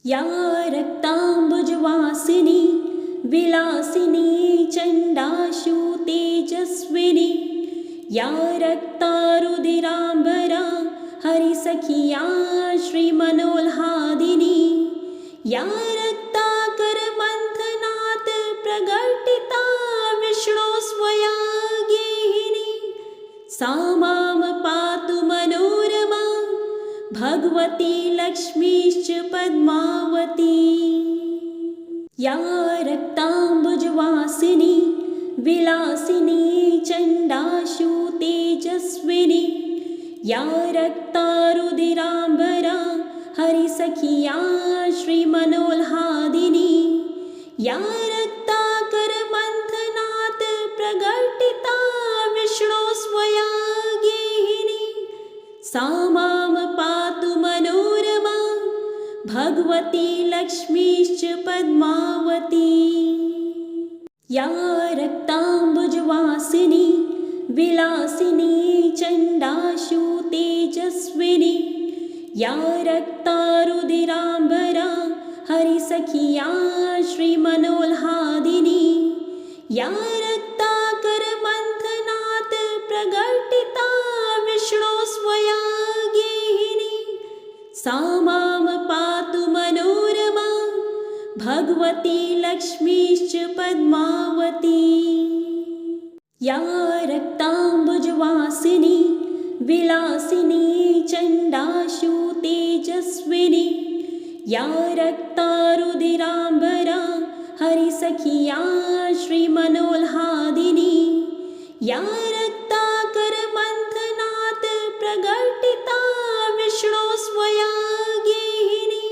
या रक्ताम्बुजवासिनी विलासिनी चण्डाशु तेजस्विनी या रक्तारुधिराम्बरा हरिसखिया श्रीमनोल्हादिनी या रक्ताकरमन्थनात् प्रकटिता विष्णो स्वया गेहिनी सा मां पातु मनोरमा भगवती लक्ष्मीश्च पद्मावती। या रक्ताम्बुजवासिनी विलासिनी चण्डाशु तेजस्विनी या रक्तारुधिराम्बरा हरिसखिया श्रीमनोल्हादिनी या रक्ताकरमन्थनात् प्रकटिता विष्णो स्वया गेहिनी सा मां पातु मनोरमा भगवती लक्ष्मीश्च पद्मावती। या रक्ताम्बुजवासिनी विलासिनी चण्डाशु तेजस्विनी या रक्तारुधिराम्बरा हरिसखिया श्रीमनोल्हादिनी या रक्ताकरमन्थनात् प्रकटिता विष्णो स्वया गेहिनी सा मां पातु मनोरमा भगवती लक्ष्मीश्च पद्मावती। या रक्ताम्बुजवासिनी विलासिनी चण्डाशु तेजस्विनी या रक्तारुधिराम्बरा हरिसखिया श्रीमनोल्हादिनी या रक्ताकरमन्थनात् प्रकटिता विष्णो स्वया गेहिनी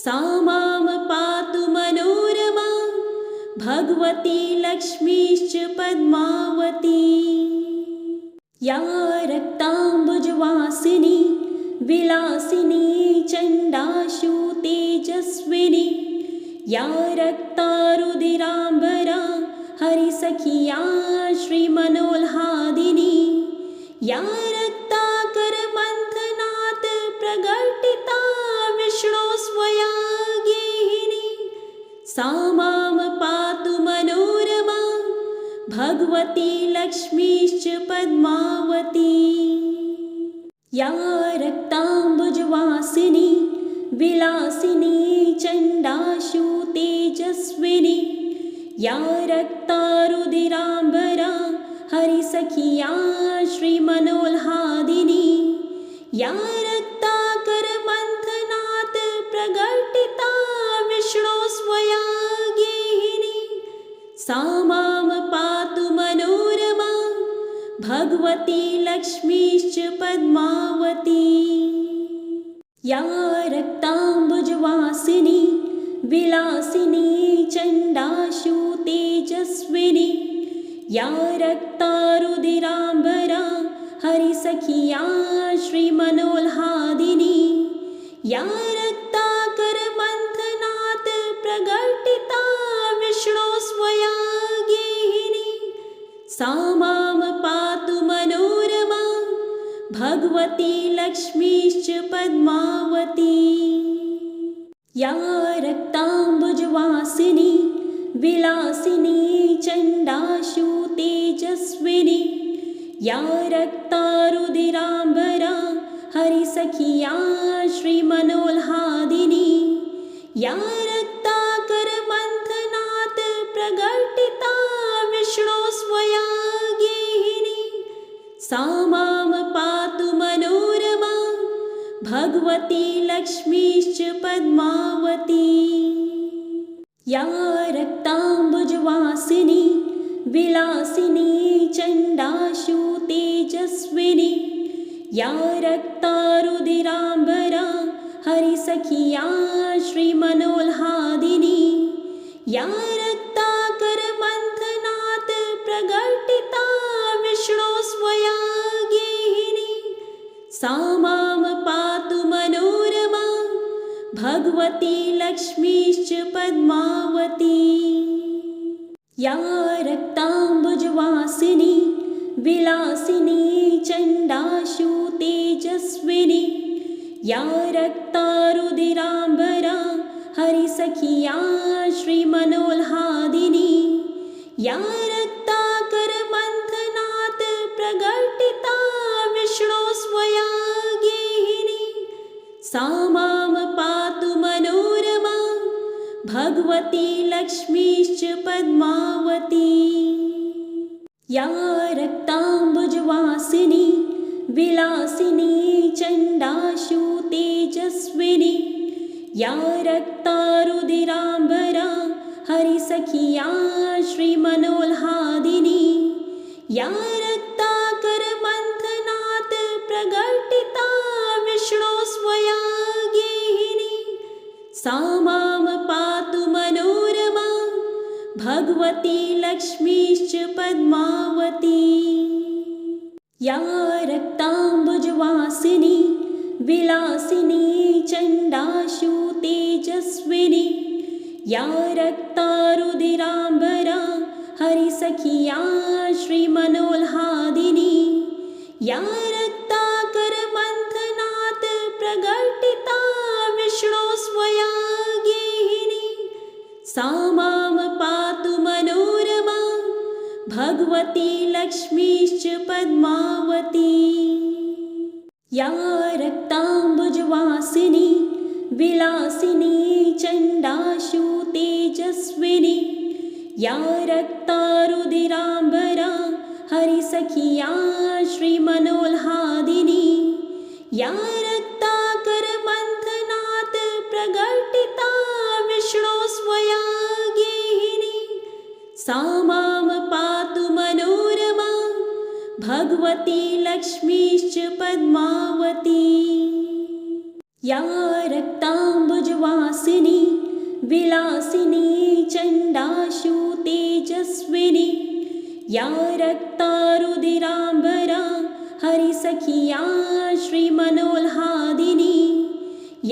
सा मां पातु मनोरमा भगवती लक्ष्मीश्च पद्मावती। या रक्ताम्बुजवासिनी विलासिनी चण्डाशु तेजस्विनी या रक्तारुधिराम्बरा हरिसखिया श्रीमनोल्हादिनी या रक्ताकरमन्थनात् प्रकटिता विष्णो स्वया गेहिनी सा मां पातु मनोरमा भगवती लक्ष्मीश्च पद्मावती। या रक्ताम्बुजवासिनी विलासिनी चण्डाशु तेजस्विनी या रक्तारुधिराम्बरा हरिसखिया श्रीमनोल्हादिनी या रक्ताकरमन्थनात् प्रकटिता विष्णो स्वया गेहिनी सा मां पातु मनोरमा भगवती लक्ष्मीश्च पद्मावती। या रक्ताम्बुजवासिनी विलासिनी चण्डाशु तेजस्विनी या रक्तारुधिराम्बरा हरिसखिया श्रीमनोल्हादिनी या रक्ताकरमन्थनात् प्रकटिता विष्णो स्वया गेहिनी सा मां पातु मनोरमा भगवती लक्ष्मीश्च पद्मावती। या रक्ताम्बुजवासिनी विलासिनी चण्डाशु तेजस्विनी या रक्तारुधिराम्बरा हरिसखिया श्रीमनोल्हादिनी या रक्ताकरमन्थनात् प्रकटिता विष्णो स्वया गेहिनी सा मां पातु मनोरमा भगवती लक्ष्मीश्च पद्मावती। या रक्ताम्बुजवासिनी विलासिनी चण्डाशु तेजस्विनी या रक्तारुधिराम्बरा हरिसखिया श्रीमनोल्हादिनी या रक्ताकरमन्थनात् प्रकटिता विष्णो स्वया गेहिनी सा मां पातु मनोरमा भगवती लक्ष्मीश्च पद्मावती। या रक्ताम्बुजवासिनी विलासिनी चण्डाशु तेजस्विनी या रक्तारुधिराम्बरा हरिसखिया श्रीमनोल्हादिनी या रक्ताकरमन्थनात् प्रकटिता विष्णो स्वया गेहिनी सा मां पातु मनोरमा भगवती लक्ष्मीश्च पद्मावती या रक्ताम्बुजवासिनी विलासिनी चण्डाशु तेजस्विनी या रक्तारुधिराम्बरा हरिसखिया श्रीमनोल्हादिनी या रक्ताकरमन्थनात् प्रकटिता विष्णो स्वया गेहिनी सा मां पातु मनोरमा भगवती लक्ष्मीश्च पद्मावती या रक्ताम्बुजवासिनी विलासिनी चण्डाशु तेजस्विनी या रक्तारुधिराम्बरा हरिसखिया श्रीमनोल्हादिनी या रक्ताकरमन्थनात् प्रकटिता विष्णो स्वया गेहिनी सा मां पातु मनोरमा भगवती लक्ष्मीश्च पद्मावती या रक्ताम्बुजवासिनी विलासिनी चण्डाशु तेजस्विनी या रक्तारुधिराम्बरा हरिसखिया श्रीमनोल्हादिनी या रक्ताकरमन्थनात् प्रकटिता विष्णो स्वया गेहिनी सा मां पातु मनोरमा भगवती लक्ष्मीश्च पद्मावती या रक्ताम्बुजवासिनी विलासिनी चण्डाशु तेजस्विनी या रक्तारुधिराम्बरा हरिसखिया श्रीमनोल्हादिनी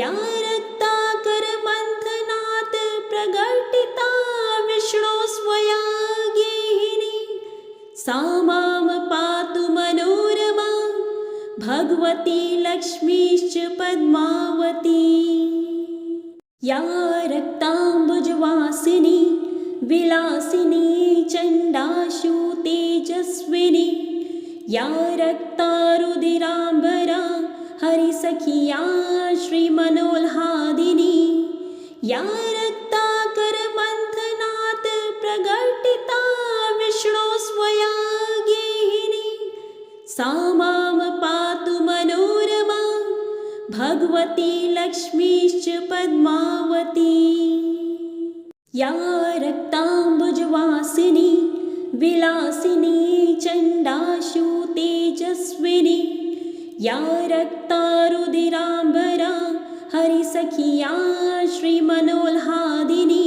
या रक्ताकरमन्थनात् प्रकटिता विष्णो स्वया गेहिनी सा मां पातु मनोरमा भगवती लक्ष्मीश्च पद्मावती या रक्ताम्बुजवासिनी विलासिनी चण्डाशु तेजस्विनी या रक्तारुधिराम्बरा हरिसखिया श्रीमनोल्हादिनी या रक्ताकरमन्थनात् प्रकटिता विष्णो स्वया गेहिनी सा मां पातु मनोरमा भगवती लक्ष्मीश्च पद्मावती या रक्ताम्बुजवासिनी विलासिनी चण्डाशु तेजस्विनी या रक्तारुधिराम्बरा हरिसखिया श्रीमनोल्हादिनी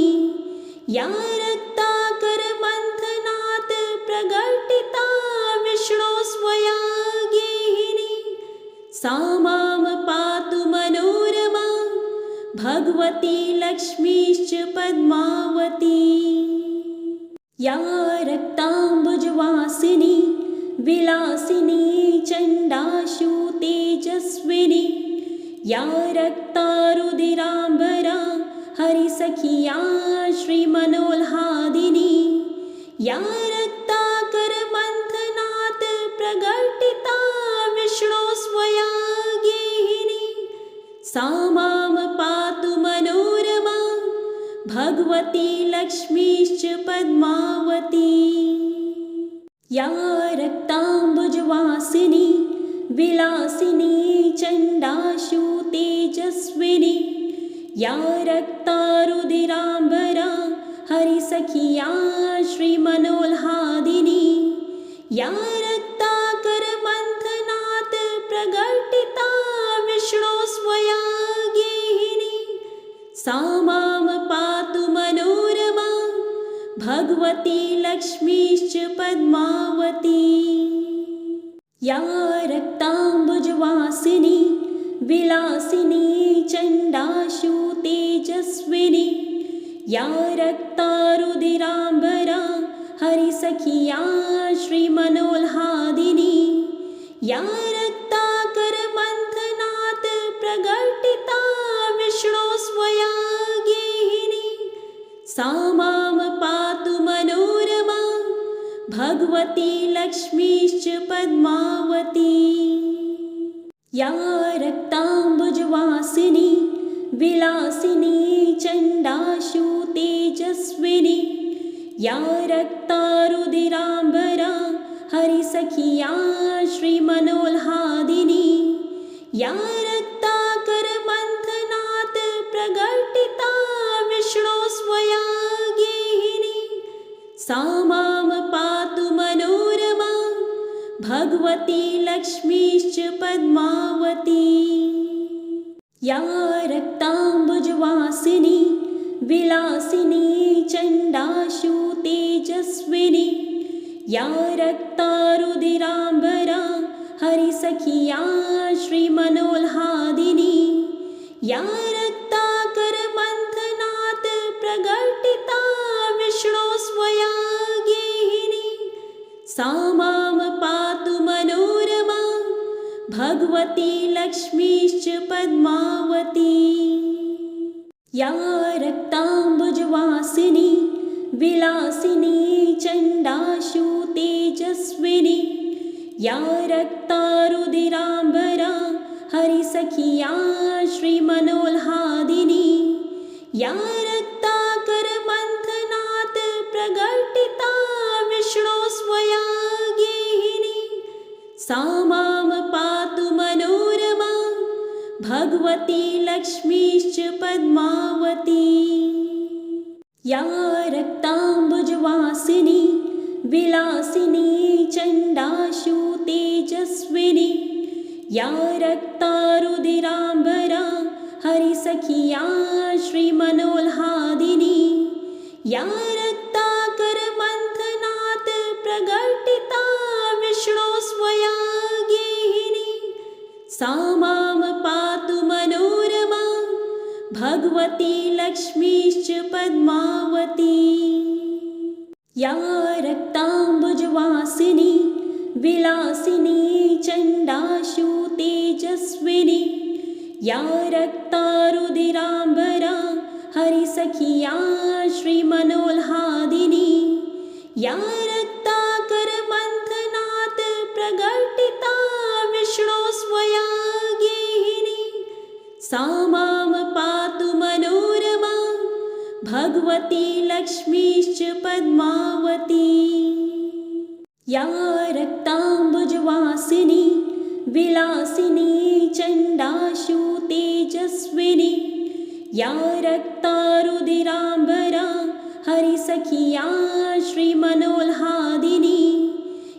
या रक्ताकरमन्थनात् प्रकटिता विष्णो स्वया गेहिनी सा मां पातु मनोरमा भगवती लक्ष्मीश्च पद्मावती या रक्ताम्बुजवासिनी विलासिनी चण्डाशु तेजस्विनी या रक्तारुधिराम्बरा हरिसखिया श्रीमनोल्हादिनी या रक्ताकरमन्थनात् प्रकटिता विष्णो स्वया गेहिनी सा मां पातु मनोरमा भगवती लक्ष्मीश्च पद्मावती या रक्ताम्बुजवासिनी विलासिनी चण्डाशु तेजस्विनी या रक्तारुधिराम्बरा हरिसखिया श्रीमनोल्हादिनी या रक्ताकरमन्थनात् प्रकटिता विष्णो स्वया गेहिनी सा मां पातु मनोरमा भगवती लक्ष्मीश्च पद्मावती या रक्ताम्बुजवासिनी विलासिनी चण्डाशु तेजस्विनी या रक्तारुधिराम्बरा हरिसखिया श्रीमनोल्हादिनी या रक्ताकरमन्थनात् प्रकटिता विष्णो स्वया गेहिनी सा मां पातु मनोरमा भगवती लक्ष्मीश्च पद्मावती। या रक्ताम्बुजवासिनी विलासिनी चण्डाशु तेजस्विनी। या रक्तारुधिराम्बरा हरिसखिया श्रीमनोल्हादिनी। या रक्ताकरमन्थनात् प्रकटिता विष्णो स्वया गेहिनी। सा मां पातु मनोरमा भगवती लक्ष्मीश्च पद्मावती। या रक्ताम्बुजवासिनी विलासिनी चण्डाशु तेजस्विनी। या रक्तारुधिराम्बरा हरिसखिया श्रीमनोल्हादिनी। या रक्ताकरमन्थनात् प्रकटिता विष्णो स्वया गेहिनी। सा मां पातु मनोरमा भगवती लक्ष्मीश्च पद्मावती। या रक्ताम्बुजवासिनी विलासिनी चण्डाशु तेजस्विनी। या रक्तारुधिराम्बरा हरिसखिया श्रीमनोल्हादिनी। या रक्ताकरमन्थनात् प्रकटिता विष्णो स्वया गेहिनी। सा मां पातु मनोरमा भगवती लक्ष्मीश्च पद्मावती। या रक्ताम्बुजवासिनी विलासिनी चण्डाशु तेजस्विनी। या रक्तारुधिराम्बरा हरिसखिया श्रीमनोल्हादिनी। या रक्ताकरमन्थनात् प्रकटिता विष्णो स्वया गेहिनी। सा मां पातु मनोरमा भगवती लक्ष्मीश्च पद्मावती। या रक्ताम्बुजवासिनी विलासिनी चण्डाशु तेजस्विनी। या रक्तारुधिराम्बरा हरिसखिया श्रीमनोल्हादिनी। या रक्ताकरमन्थनात् प्रकटिता विष्णो स्वया गेहिनी। सा मां पातु मनोरमा भगवती लक्ष्मीश्च पद्मावती। या रक्ताम्बुजवासिनी विलासिनी चण्डाशु तेजस्विनी। या रक्तारुधिराम्बरा हरिसखिया श्रीमनोल्हादिनी।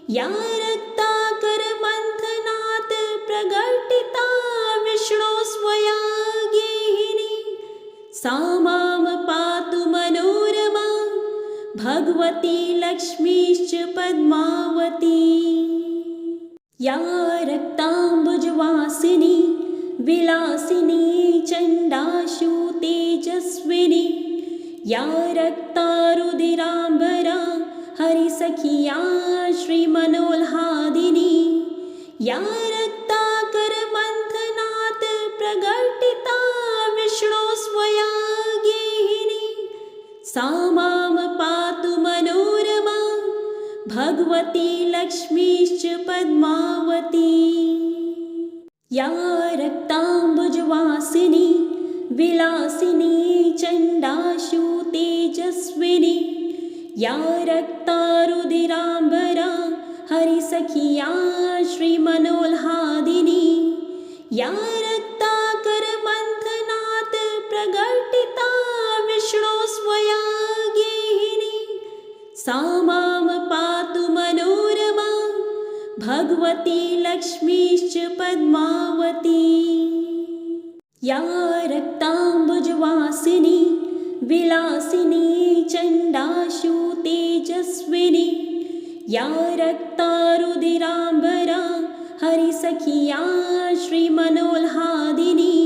या रक्ताकरमन्थनात् प्रकटिता विष्णो स्वया गेहिनी। सा मां पातु मनोरमा भगवती लक्ष्मीश्च पद्मावती। या रक्ताम्बुजवासिनी विलासिनी चण्डाशु तेजस्विनी। या रक्तारुधिराम्बरा हरिसखिया श्रीमनोल्हादिनी। या रक्ताकरमन्थनात् प्रकटिता विष्णो स्वया गेहिनी। सा मां पातु मनोरमा भगवती लक्ष्मीश्च पद्मावती। या रक्ताम्बुजवासिनी विलासिनी चण्डाशु तेजस्विनी। या रक्तारुधिराम्बरा हरिसखिया श्रीमनोल्हादिनी। या रक्ताकरमन्थनात् प्रकटिता विष्णो स्वया गेहिनी। सा मां पातु मनोरमा भगवती लक्ष्मीश्च पद्मावती। या रक्ताम्बुजवासिनी विलासिनी चण्डाशु तेजस्विनी। या रक्तारुधिराम्बरा हरिसखिया श्रीमनोल्हादिनी।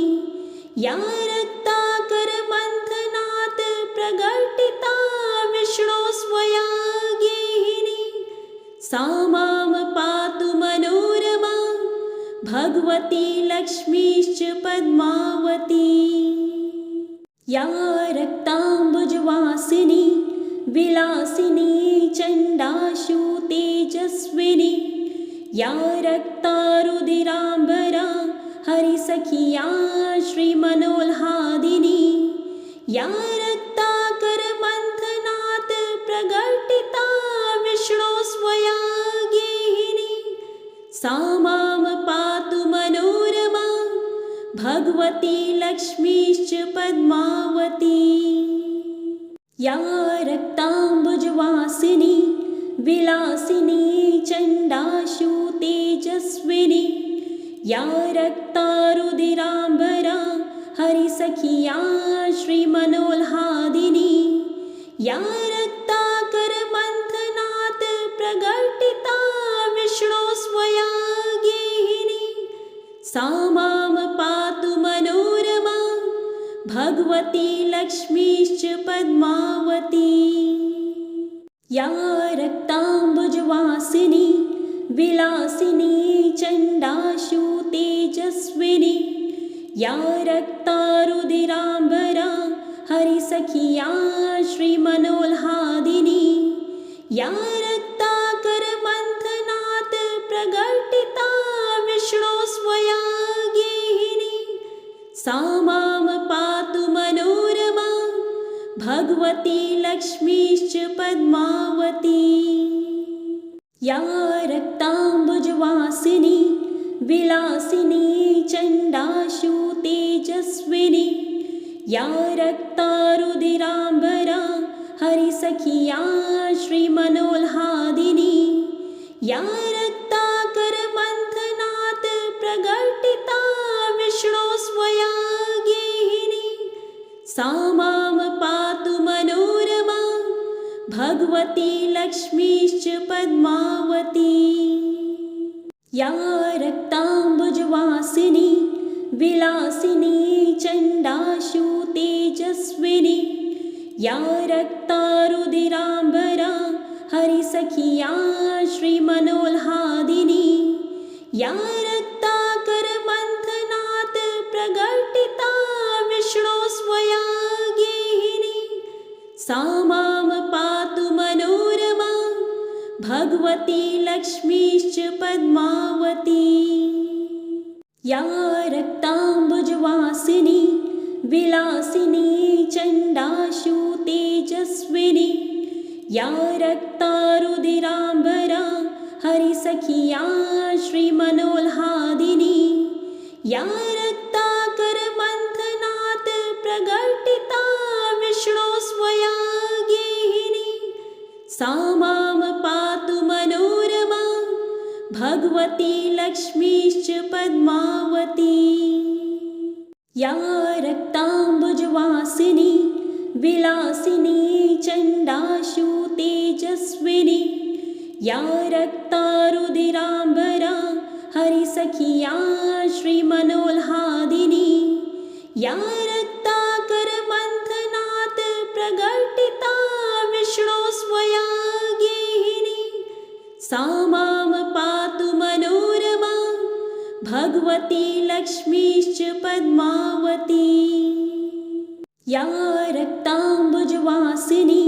या रक्ताकरमन्थनात् प्रकटिता विष्णो स्वया गेहिनी। सा मां पातु मनोरमा भगवती लक्ष्मीश्च पद्मावती। या रक्ताम्बुजवासिनी विलासिनी चण्डाशु तेजस्विनी या रक्तारुधिराम्बरा हरिसखिया श्रीमनोल्हादिनी या रक्ताकरमन्थनात् प्रकटिता विष्णो स्वया गेहिनी सा मां पातु मनोरमा भगवती लक्ष्मीश्च पद्मावती या रक्ताम्बुजवासिनी विलासिनी चण्डाशु तेजस्विनी या रक्तारुधिराम्बरा हरिसखिया श्रीमनोल्हादिनी या रक्ताकरमन्थनात् प्रकटिता विष्णो स्वया गेहिनी सा मां पातु मनोरमा भगवती लक्ष्मीश्च पद्मावती या रक्ताम्बुजवासिनी विलासिनी चण्डाशु तेजस्विनी या रक्तारुधिराम्बरा हरिसखिया श्रीमनोल्हादिनी या रक्ताकरमन्थनात् प्रकटिता विष्णो स्वया गेहिनी सा मां पातु मनोरमा भगवती लक्ष्मीश्च पद्मावती या रक्ताम्बुजवासिनी विलासिनी चण्डाशु तेजस्विनी या रक्तारुधिराम्बरा हरिसखिया श्रीमनोल्हादिनी या रक्ताकरमन्थनात् प्रकटिता विष्णो स्वया गेहिनी सा मां पातु मनोरमा भगवती लक्ष्मीश्च पद्मावती या रक्ताम्बुजवासिनी विलासिनी चण्डाशु तेजस्विनी या रक्तारुधिराम्बरा हरिसखिया श्रीमनोल्हादिनी या रक्ताकरमन्थनात् प्रकटिता विष्णो स्वया गेहिनी सा मां पातु मनोरमा भगवती लक्ष्मीश्च पद्मावती या रक्ताम्बुजवासिनी विलासिनी चण्डाशु तेजस्विनी या रक्तारुधिराम्बरा हरिसखिया श्रीमनोल्हादिनी या रक्ताकरमन्थनात् प्रकटिता विष्णो स्वया गेहिनी सा मां पातु मनोरमा भगवती लक्ष्मीश्च पद्मावती या रक्ताम्बुजवासिनी विलासिनी चण्डाशु तेजस्विनी या रक्तारुधिराम्बरा हरिसखिया श्रीमनोल्हादिनी या रक्ताकरमन्थनात् प्रकटिता विष्णो स्वया गेहिनी सा मां पातु मनोरमा भगवती लक्ष्मीश्च पद्मावती या रक्ताम्बुजवासिनी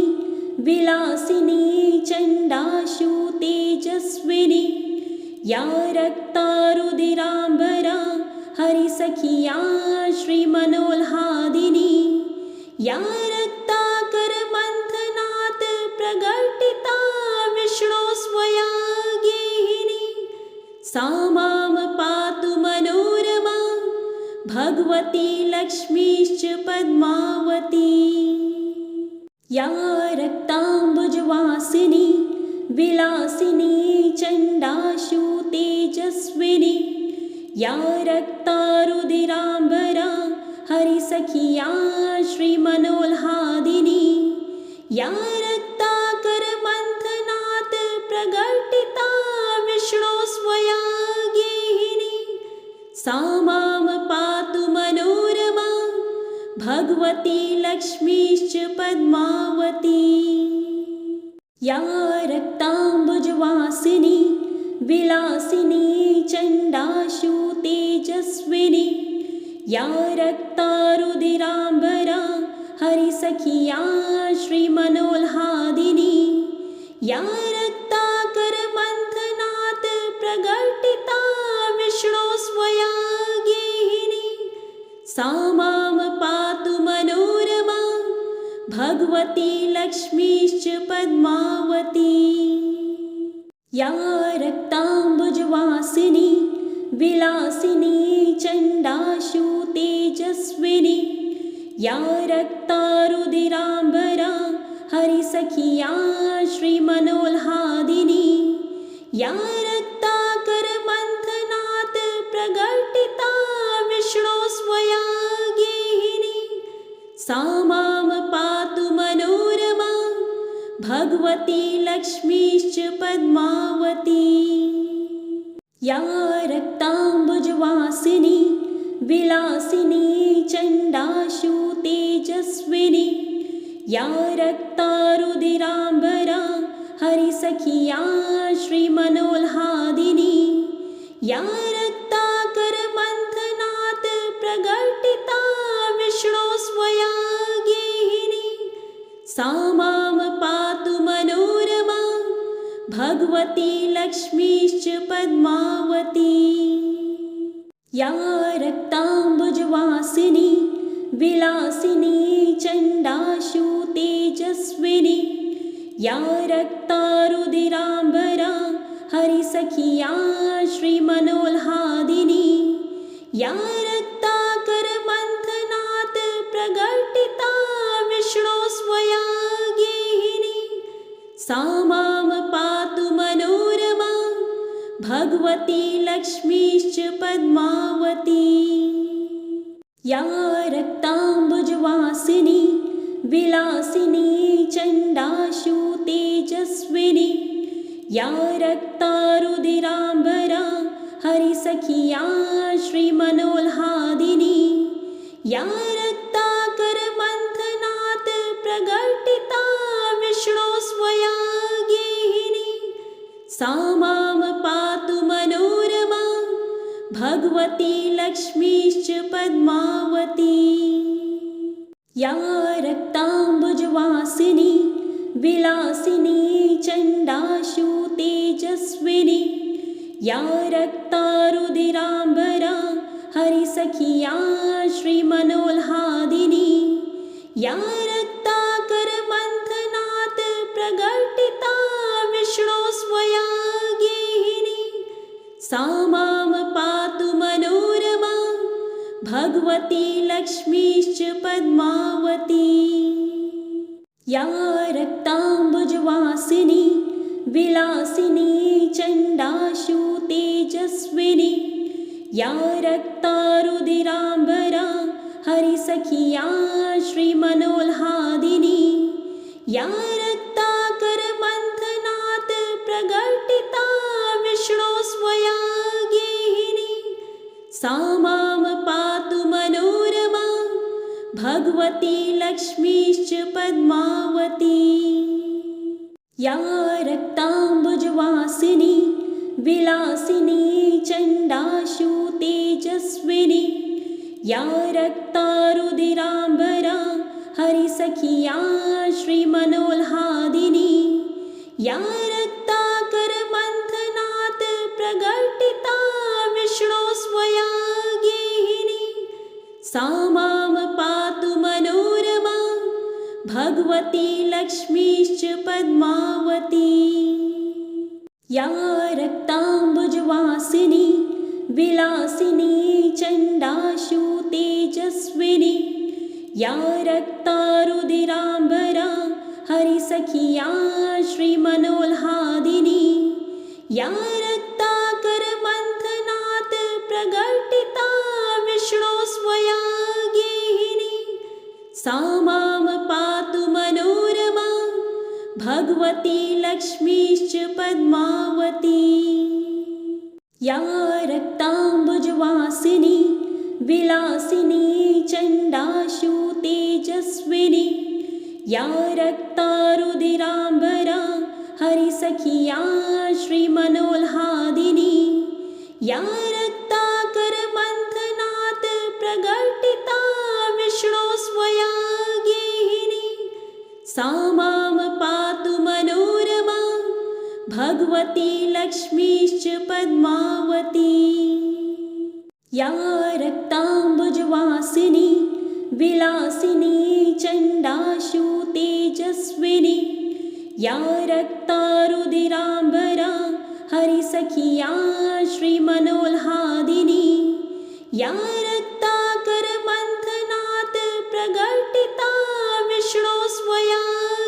विलासिनी चण्डाशु तेजस्विनी या रक्तारुधिराम्बरा हरिसखिया श्रीमनोल्हादिनी या रक्ताकरमन्थनात् प्रकटिता विष्णो स्वया गेहिनी सा मां पातु मनोरमा भगवती लक्ष्मीश्च पद्मावती या रक्ताम्बुजवासिनी विलासिनी चण्डाशु तेजस्विनी या रक्तारुधिराम्बरा हरिसखिया श्रीमनोल्हादिनी या रक्ताकरमन्थनात् प्रकटिता विष्णो स्वया गेहिनी सा मां पातु मनोरमा भगवती लक्ष्मीश्च पद्मावती या रक्ताम्बुजवासिनी विलासिनी चण्डाशु तेजस्विनी या रक्तारुधिराम्बरा हरिसखिया श्रीमनोल्हादिनी या रक्ताकरमन्थनात् प्रकटिता विष्णो स्वया गेहिनी सा मां पातु मनोरमा भगवती लक्ष्मीश्च पद्मावती या रक्ताम्बुजवासिनी विलासिनी चण्डाशु तेजस्विनी या रक्तारुधिराम्बरा हरिसखिया श्रीमनोल्हादिनी या रक्ताकरमन्थनात् प्रकटिता विष्णो स्वया गेहिनी सा मां पातु मनोरमा भगवती लक्ष्मीश्च पद्मावती या रक्ताम्बुजवासिनी विलासिनी चण्डाशु तेजस्विनी या रक्तारुधिराम्बरा हरिसखिया श्रीमनोल्हादिनी या रक्ताकरमन्थनात् प्रकटिता विष्णो स्वया गेहिनी सा मां पातु मनोरमा भगवती लक्ष्मीश्च पद्मावती या रक्ताम्बुजवासिनी विलासिनी चण्डाशु तेजस्विनी या रक्तारुधिराम्बरा हरिसखिया श्रीमनोल्हादिनी या रक्ताकरमन्थनात् प्रकटिता विष्णो स्वया गेहिनी सा मां पातु मनोरमा भगवती लक्ष्मीश्च पद्मावती या रक्ताम्बुजवासिनी विलासिनी चण्डाशु तेजस्विनी या रक्तारुधिराम्बरा हरिसखिया श्रीमनोल्हादिनी या रक्ताकरमन्थनात् प्रकटिता विष्णो स्वया गेहिनी सा मां पातु मनोरमा भगवती लक्ष्मीश्च पद्मावती या रक्ताम्बुजवासिनी विलासिनी चण्डाशु तेजस्विनी या रक्तारुधिराम्बरा हरिसखिया श्रीमनोल्हादिनी या रक्ताकरमन्थनात् प्रकटिता विष्णो स्वया गेहिनी सा मां पातु मनोरमा भगवती लक्ष्मीश्च पद्मावती या रक्ताम्बुजवासिनी विलासिनी चण्डाशु तेजस्विनी या रक्तारुधिराम्बरा हरिसखिया श्रीमनोल्हादिनी या रक्ताकरमन्थनात् प्रकटिता विष्णो स्वया गेहिनी सा मां पातु मनोरमा भगवती लक्ष्मीश्च पद्मावती या रक्ताम्बुजवासिनी विलासिनी चण्डाशु तेजस्विनी या रक्तारुधिराम्बरा हरिसखिया श्रीमनोल्हादिनी या रक्ताकरमन्थनात् प्रकटिता विष्णो स्वया गेहिनी सा मां पातु मनोरमा भगवती लक्ष्मीश्च पद्मावती या रक्ताम्बुजवासिनी विलासिनी चण्डाशु तेजस्विनी या रक्तारुधिराम्बरा हरिसखिया श्रीमनोल्हादिनी या रक्ताकरमन्थनात् प्रकटिता विष्णो स्वया गेहिनी सा मां पातु मनोरमा भगवती लक्ष्मीश्च पद्मावती या रक्ताम्बुजवासिनी विलासिनी चण्डाशु तेजस्विनी या रक्तारुधिराम्बरा हरिसखिया श्रीमनोल्हादिनी या रक्ताकरमन्थनात् प्रकटिता सा मां पातु मनोरमा भगवती लक्ष्मीश्च पद्मावती। या रक्ताम्बुजवासिनी विलासिनी चण्डाशु तेजस्विनी। या रक्तारुधिराम्बरा हरिसखिया श्रीमनोल्हादिनी। या रक्ताकरमन्थनात् प्रकटिता विष्णो स्वया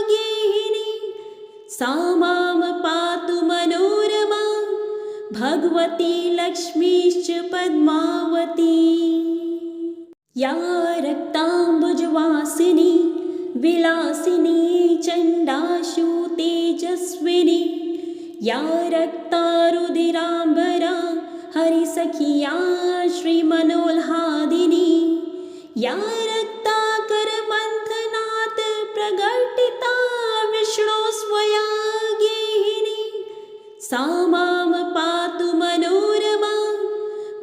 गेहिनी। सा मां पातु मनोरमा भगवती लक्ष्मीश्च पद्मावती। या रक्ताम्बुजवासिनी विलासिनी चण्डाशु तेजस्विनी। या रक्तारुधिराम्बरा हरिसखिया श्रीमनोल्हादिनी। या रक्ताकरमन्थनात् प्रकटिता विष्णो स्वया गेहिनी। सा मां पातु मनोरमा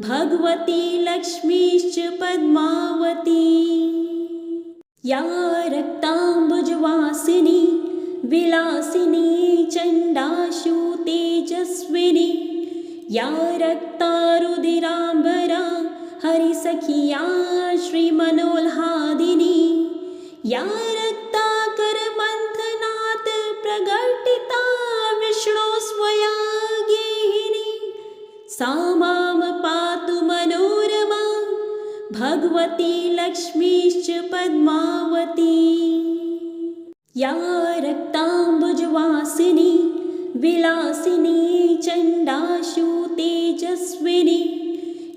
भगवती लक्ष्मीश्च पद्मावती। या रक्ताम्बुजवासिनी विलासिनी चण्डाशु तेजस्विनी। या रक्तारुधिराम्बरा हरिसखिया श्रीमनोल्हादिनी। या रक्ताकरमन्थनात् प्रकटिता विष्णो स्वया गेहिनी। सा मां पातु मनोरमा भगवती लक्ष्मीश्च पद्मावती। या रक्ताम्बुजवासिनी विलासिनी चण्डाशु तेजस्विनी।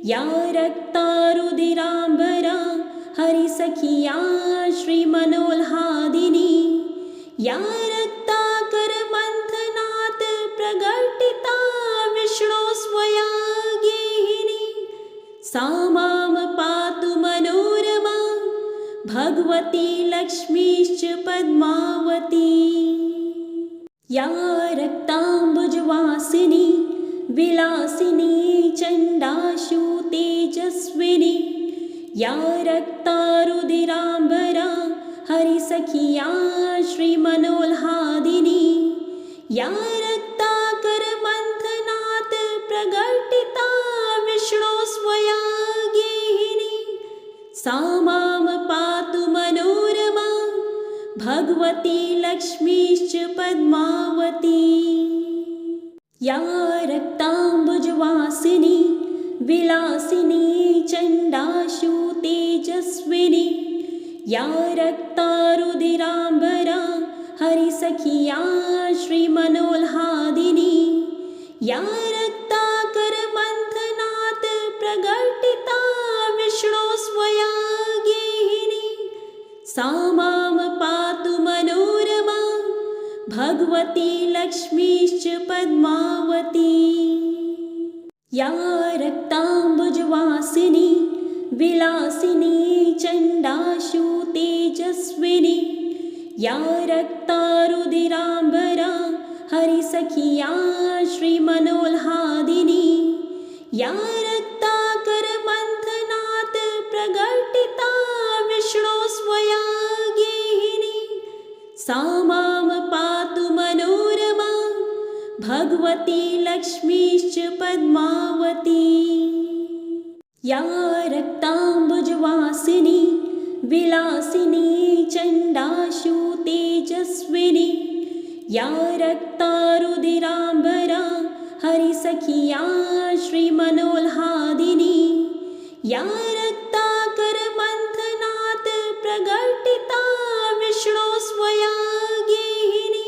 या रक्तारुधिराम्बरा हरिसखिया श्रीमनोल्हादिनी। या रक्ताकरमन्थनात् प्रकटिता विष्णो स्वया गेहिनी। सा मां पातु मनोरमा भगवती लक्ष्मीश्च पद्मावती। या रक्ताम्बुजवासिनी विलासिनी चण्डाशु तेजस्विनी। या रक्तारुधिराम्बरा हरिसखिया श्रीमनोल्हादिनी। या रक्ताकरमन्थनात् प्रकटिता विष्णो स्वया गेहिनी। सा मां पातु मनोरमा भगवती लक्ष्मीश्च पद्मावती। या रक्ताम्बुजवासिनी विलासिनी चण्डाशु तेजस्विनी। या रक्तारुधिराम्बरा हरिसखिया श्रीमनोल्हादिनी। या रक्ताकरमन्थनात् प्रकटिता विष्णो स्वया गेहिनी। सा मां पातु मनोरमा भगवती लक्ष्मीश्च पद्मावती। या रक्ताम्बुजवासिनी विलासिनी चण्डाशु तेजस्विनी। या रक्तारुधिराम्बरा हरिसखिया श्रीमनोल्हादिनी। या रक्ताकरमन्थनात् प्रकटिता विष्णो स्वया गेहिनी। सा मां पातु मनोरमा भगवती लक्ष्मीश्च पद्मावती। या रक्ताम्बुजवासिनी विलासिनी चण्डाशु तेजस्विनी। या रक्तारुधिराम्बरा हरिसखिया श्रीमनोल्हादिनी। या रक्ताकरमन्थनात् प्रकटिता विष्णो स्वया गेहिनी।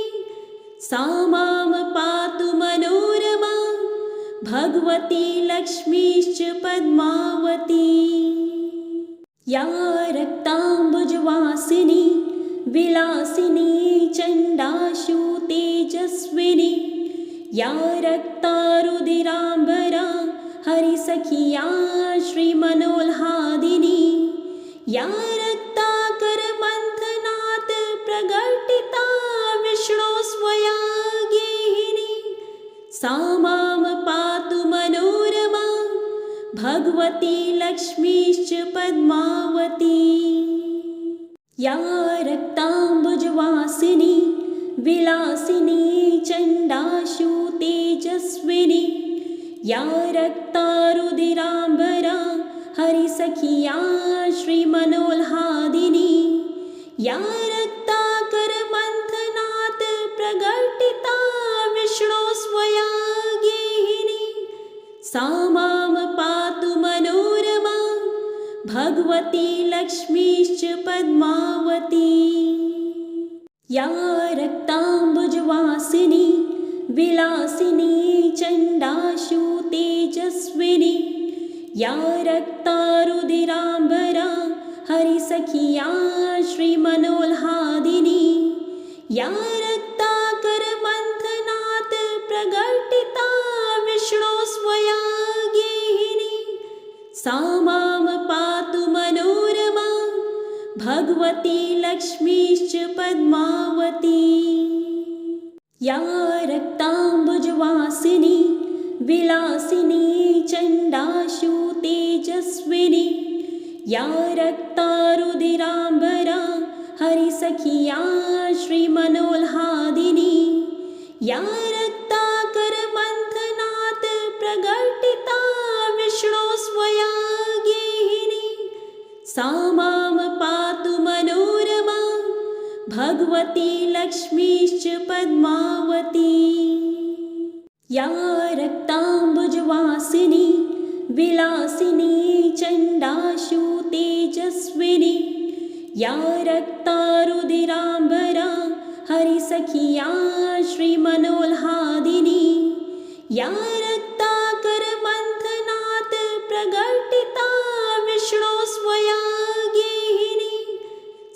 सा मां पातु मनोरमा भगवती लक्ष्मीश्च पद्मावती। या रक्ताम्बुजवासिनी विलासिनी चण्डाशु तेजस्विनी। या रक्तारुधिराम्बरा हरिसखिया श्रीमनोल्हादिनी। या रक्ताकरमन्थनात् प्रकटिता विष्णो स्वया गेहिनी। सा मां पातु मनोरमा भगवती लक्ष्मीश्च पद्मावती। या रक्ताम्बुजवासिनी या रक्तारुधिराम्बरा हरिसखिया श्रीमनोल्हादिनी या रक्ताकरमन्थनात् प्रकटिता विष्णो स्वया गेहिनी सा मां पातु मनोरमा भगवती लक्ष्मीश्च पद्मावती या रक्ताम्बुजवासिनी विलासिनी चण्डाशु तेजस्विनी या रक्तारुधिराम्बरा हरिसखिया श्रीमनोल्हादिनी या रक्ताकरमन्थनात् प्रकटिता विष्णो स्वया गेहिनी सा मां पातु मनोरमा भगवती लक्ष्मीश्च पद्मावती या रक्ताम्बुजवासिनी विलासिनी चण्डाशु तेजस्विनी या रक्तारुधिराम्बरा हरिसखिया श्रीमनोल्हादिनी या रक्ताकरमन्थनात् प्रकटिता विष्णो स्वया गेहिनी सा मां पातु मनोरमा भगवती लक्ष्मीश्च पद्मावती या रक्ताम्बुजवासिनी विलासिनी चण्डाशु तेजस्विनी या रक्तारुधिराम्बरा हरिसखिया श्रीमनोल्हादिनी या रक्ताकरमन्थनात् प्रकटिता विष्णो स्वया गेहिनी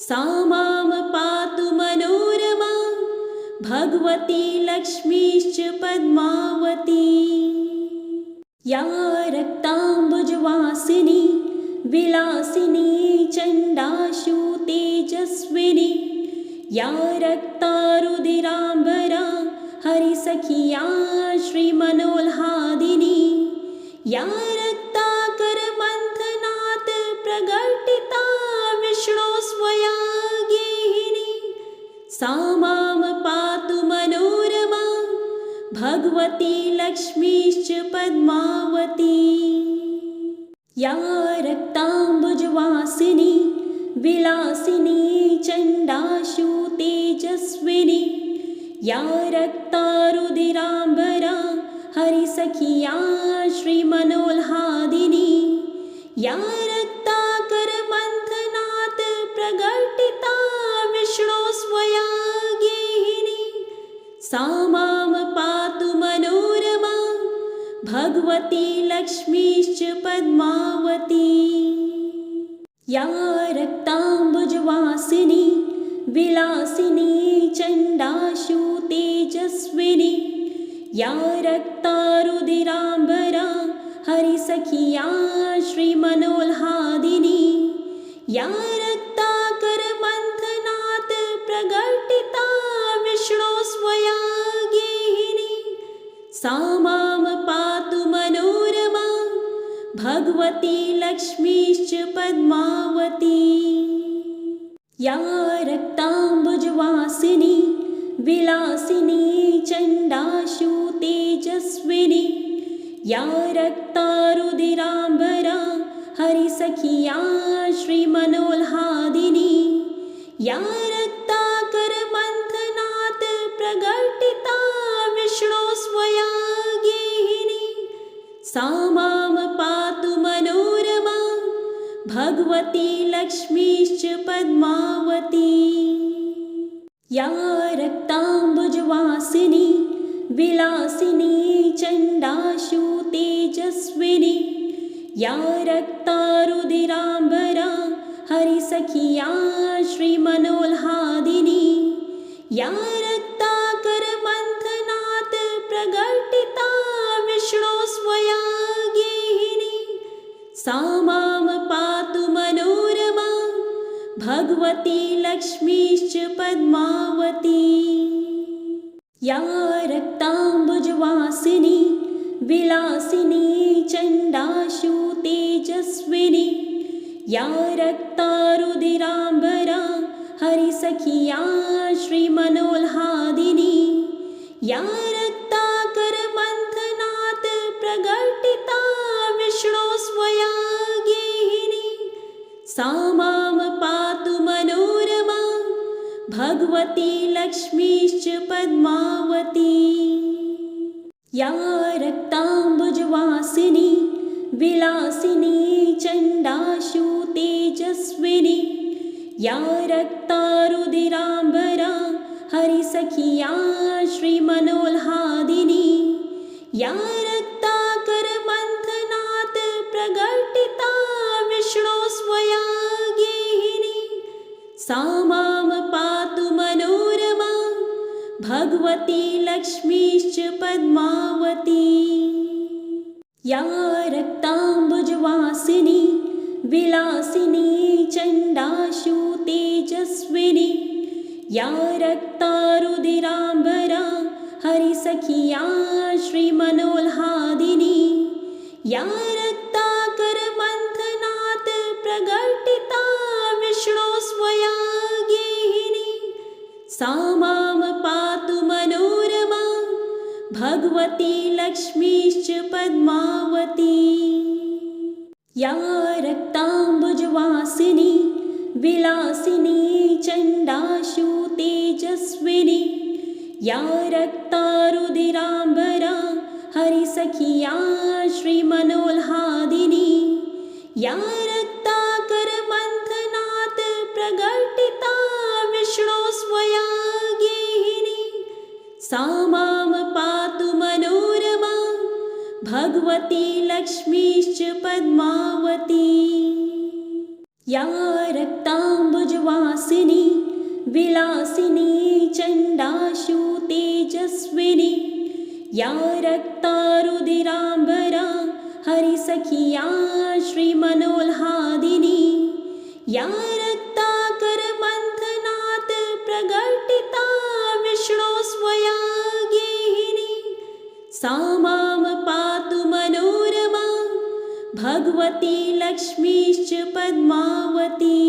सा मां पातु मनोरमा भगवती लक्ष्मीश्च पद्मावती या रक्ताम्बुजवासिनी विलासिनी चण्डाशु तेजस्विनी या रक्तारुधिराम्बरा हरिसखिया श्रीमनोल्हादिनी या रक्ताकरमन्थनात् प्रकटिता विष्णो स्वया गेहिनी सा मां पातु मनोरमा भगवती लक्ष्मीश्च पद्मावती या रक्ताम्बुजवासिनी विलासिनी चण्डाशु तेजस्विनी या रक्तारुधिराम्बरा हरिसखिया श्रीमनोल्हादिनी या रक्ताकरमन्थनात् प्रकटिता विष्णो स्वया गेहिनी सा मां पातु मनोरमा भगवती लक्ष्मीश्च पद्मावती या रक्ताम्बुजवासिनी विलासिनी चण्डाशु तेजस्विनी या रक्तारुधिराम्बरा हरिसखिया श्रीमनोल्हादिनी या रक्ताकरमन्थनात् प्रकटिता विष्णो स्वया गेहिनी सा मां पातु मनोरमा भगवती लक्ष्मीश्च पद्मावती या रक्ताम्बुजवासिनी विलासिनी चण्डाशु तेजस्विनी या रक्तारुधिराम्बरा हरिसखिया श्रीमनोल्हादिनी या रक्ताकरमन्थनात् प्रकटिता विष्णो स्वया गेहिनी सा मां पातु मनोरमा भगवती लक्ष्मीश्च पद्मावती या रक्ताम्बुजवासिनी विलासिनी चण्डाशु तेजस्विनी या रक्तारुधिराम्बरा हरिसखिया श्रीमनोल्हादिनी या रक्ताकरमन्थनात् प्रकटिता विष्णो स्वया गेहिनी सा मां पातु मनोरमा भगवती लक्ष्मीश्च पद्मावती या रक्ताम्बुजवासिनी विलासिनी चण्डाशु तेजस्विनी या रक्तारुधिराम्बरा हरिसखिया श्रीमनोल्हादिनी या रक्ताकरमन्थनात् प्रकटिता भगवती लक्ष्मीश्च पद्मावती। या रक्ताम्बुजवासिनी विलासिनी चण्डाशु तेजस्विनी। या रक्तारुधिराम्बरा हरिसखिया श्रीमनोल्हादिनी। या रक्ताकरमन्थनात् प्रकटिता विष्णो स्वया गेहिनी। सा मां पातु मनोरमा भगवती लक्ष्मीश्च पद्मावती। या रक्ताम्बुजवासिनी विलासिनी चण्डाशु तेजस्विनी। या रक्तारुधिराम्बरा हरिसखिया श्रीमनोल्हादिनी। या रक्ताकरमन्थनात् प्रकटिता विष्णो स्वया गेहिनी। सा मां पातु मनोरमा भगवती लक्ष्मीश्च पद्मावती। या रक्ताम्बुजवासिनी विलासिनी चण्डाशु तेजस्विनी। या रक्तारुधिराम्बरा हरिसखिया श्रीमनोल्हादिनी। या रक्ताकरमन्थनात् प्रकटिता विष्णो स्वया गेहिनी। सा मां पातु मनोरमा भगवती लक्ष्मीश्च पद्मावती। या रक्ताम्बुजवासिनी विलासिनी चण्डाशु तेजस्विनी। या रक्तारुधिराम्बरा हरिसखिया श्रीमनोल्हादिनी। या रक्ताकरमन्थनात् प्रकटिता विष्णो स्वया गेहिनी। सा मां पातु मनोरमा भगवती लक्ष्मीश्च पद्मावती।